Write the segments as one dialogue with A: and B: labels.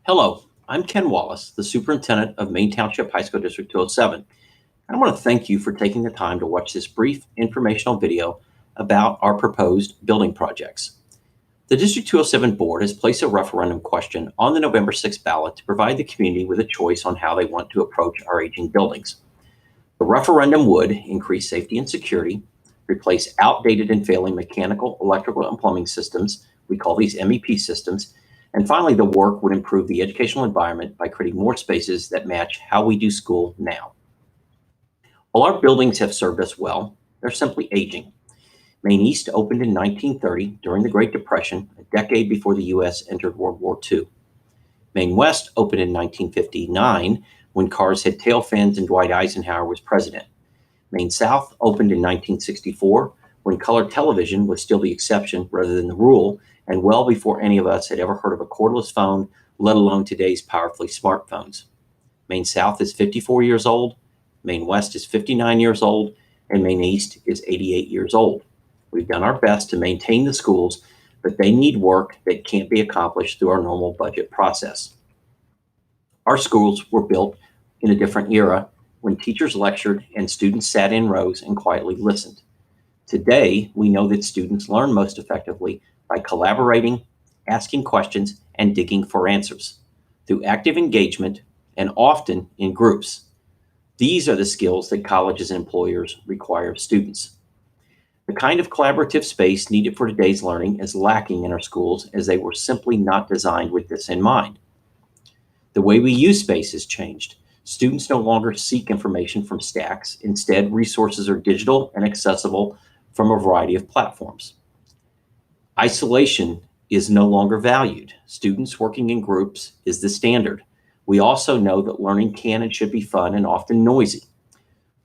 A: Hello, I'm Ken Wallace, the superintendent of Maine Township High School District 207. I want to thank you for taking the time to watch this brief informational video about our proposed building projects. The District 207 board has placed a referendum question on the November 6th ballot to provide the community with a choice on how they want to approach our aging buildings. The referendum would increase safety and security, replace outdated and failing mechanical, electrical, and plumbing systems. We call these MEP systems. And finally, the work would improve the educational environment by creating more spaces that match how we do school now. While our buildings have served us well, they're simply aging. Maine East opened in 1930 during the Great Depression, a decade before the U.S. entered World War II. Maine West opened in 1959 when cars had tail fins and Dwight Eisenhower was president. Maine South opened in 1964 when color television was still the exception rather than the rule, and well before any of us had ever heard of a cordless phone, let alone today's powerfully smartphones. Maine South is 54 years old, Maine West is 59 years old, and Maine East is 88 years old. We've done our best to maintain the schools, but they need work that can't be accomplished through our normal budget process. Our schools were built in a different era when teachers lectured and students sat in rows and quietly listened. Today, we know that students learn most effectively by collaborating, asking questions, and digging for answers through active engagement and often in groups. These are the skills that colleges and employers require of students. The kind of collaborative space needed for today's learning is lacking in our schools as they were simply not designed with this in mind. The way we use space has changed. Students no longer seek information from stacks. Instead, resources are digital and accessible from a variety of platforms. Isolation is no longer valued. Students working in groups is the standard. We also know that learning can and should be fun and often noisy.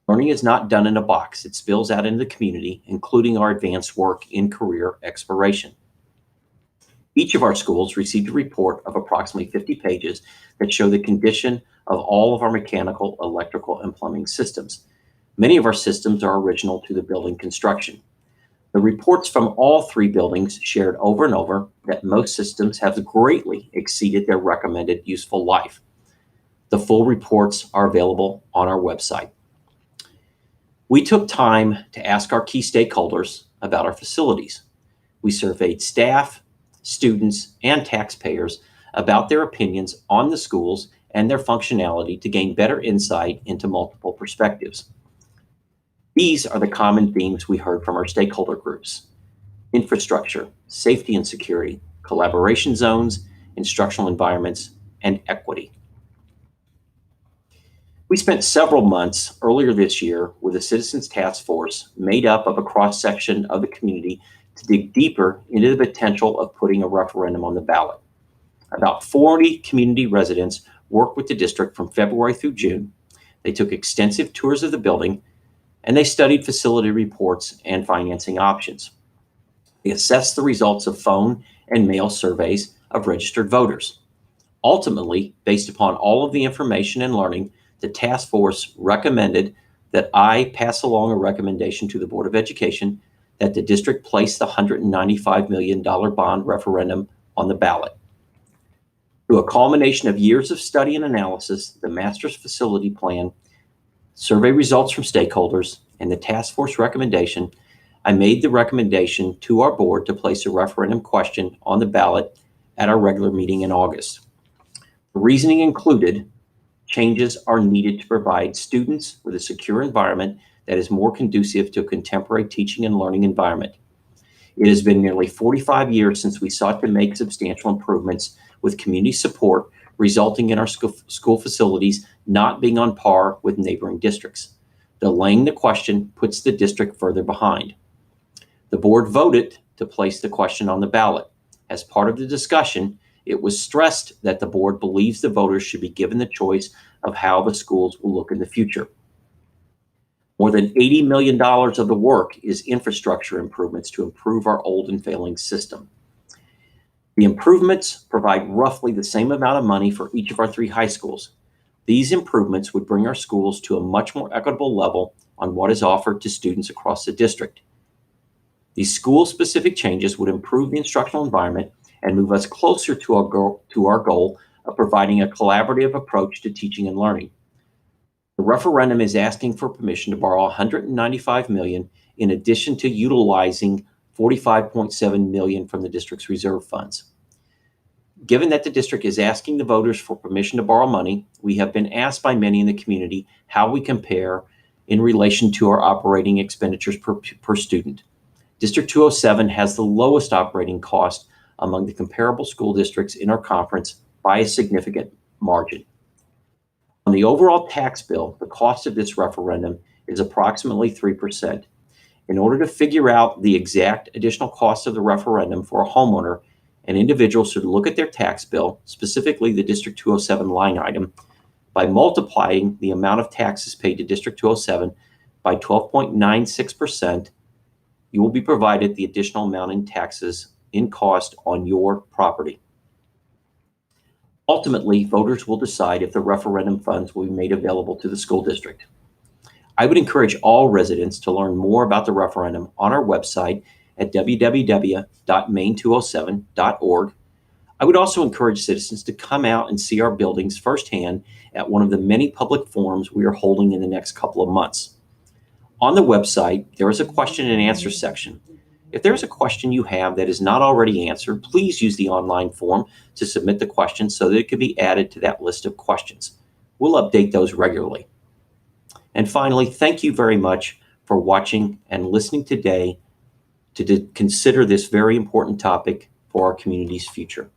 A: Learning is not done in a box. It spills out into the community, including our advanced work in career exploration. Each of our schools received a report of approximately 50 pages that show the condition of all of our mechanical, electrical, and plumbing systems. Many of our systems are original to the building construction. The reports from all three buildings shared over and over that most systems have greatly exceeded their recommended useful life. The full reports are available on our website. We took time to ask our key stakeholders about our facilities. We surveyed staff, students, and taxpayers about their opinions on the schools and their functionality to gain better insight into multiple perspectives. These are the common themes we heard from our stakeholder groups: infrastructure, safety and security, collaboration zones, instructional environments, and equity. We spent several months earlier this year with a citizens task force made up of a cross-section of the community to dig deeper into the potential of putting a referendum on the ballot. About 40 community residents worked with the district from February through June. They took extensive tours of the building, and they studied facility reports and financing options. They assessed the results of phone and mail surveys of registered voters. Ultimately, based upon all of the information and learning, the task force recommended that I pass along a recommendation to the Board of Education that the district place the $195 million bond referendum on the ballot. Through a culmination of years of study and analysis, the master's facility plan, survey results from stakeholders, and the task force recommendation, I made the recommendation to our board to place a referendum question on the ballot at our regular meeting in August. The reasoning included changes are needed to provide students with a secure environment that is more conducive to a contemporary teaching and learning environment. It has been nearly 45 years since we sought to make substantial improvements with community support, resulting in our school facilities not being on par with neighboring districts. Delaying the question puts the district further behind. The board voted to place the question on the ballot. As part of the discussion, it was stressed that the board believes the voters should be given the choice of how the schools will look in the future. More than $80 million of the work is infrastructure improvements to improve our old and failing system. The improvements provide roughly the same amount of money for each of our three high schools. These improvements would bring our schools to a much more equitable level on what is offered to students across the district. These school-specific changes would improve the instructional environment and move us closer to our goal of providing a collaborative approach to teaching and learning. The referendum is asking for permission to borrow $195 million in addition to utilizing $45.7 million from the district's reserve funds. Given that the district is asking the voters for permission to borrow money, we have been asked by many in the community how we compare in relation to our operating expenditures per student. District 207 has the lowest operating cost among the comparable school districts in our conference by a significant margin. On the overall tax bill, the cost of this referendum is approximately 3%. In order to figure out the exact additional cost of the referendum for a homeowner, an individual should look at their tax bill, specifically the District 207 line item, by multiplying the amount of taxes paid to District 207 by 12.96%. You will be provided the additional amount in taxes in cost on your property. Ultimately, voters will decide if the referendum funds will be made available to the school district. I would encourage all residents to learn more about the referendum on our website at www.maine207.org. I would also encourage citizens to come out and see our buildings firsthand at one of the many public forums we are holding in the next couple of months. On the website, there is a question and answer section. If there is a question you have that is not already answered, please use the online form to submit the question so that it can be added to that list of questions. We'll update those regularly. And finally, thank you very much for watching and listening today to consider this very important topic for our community's future.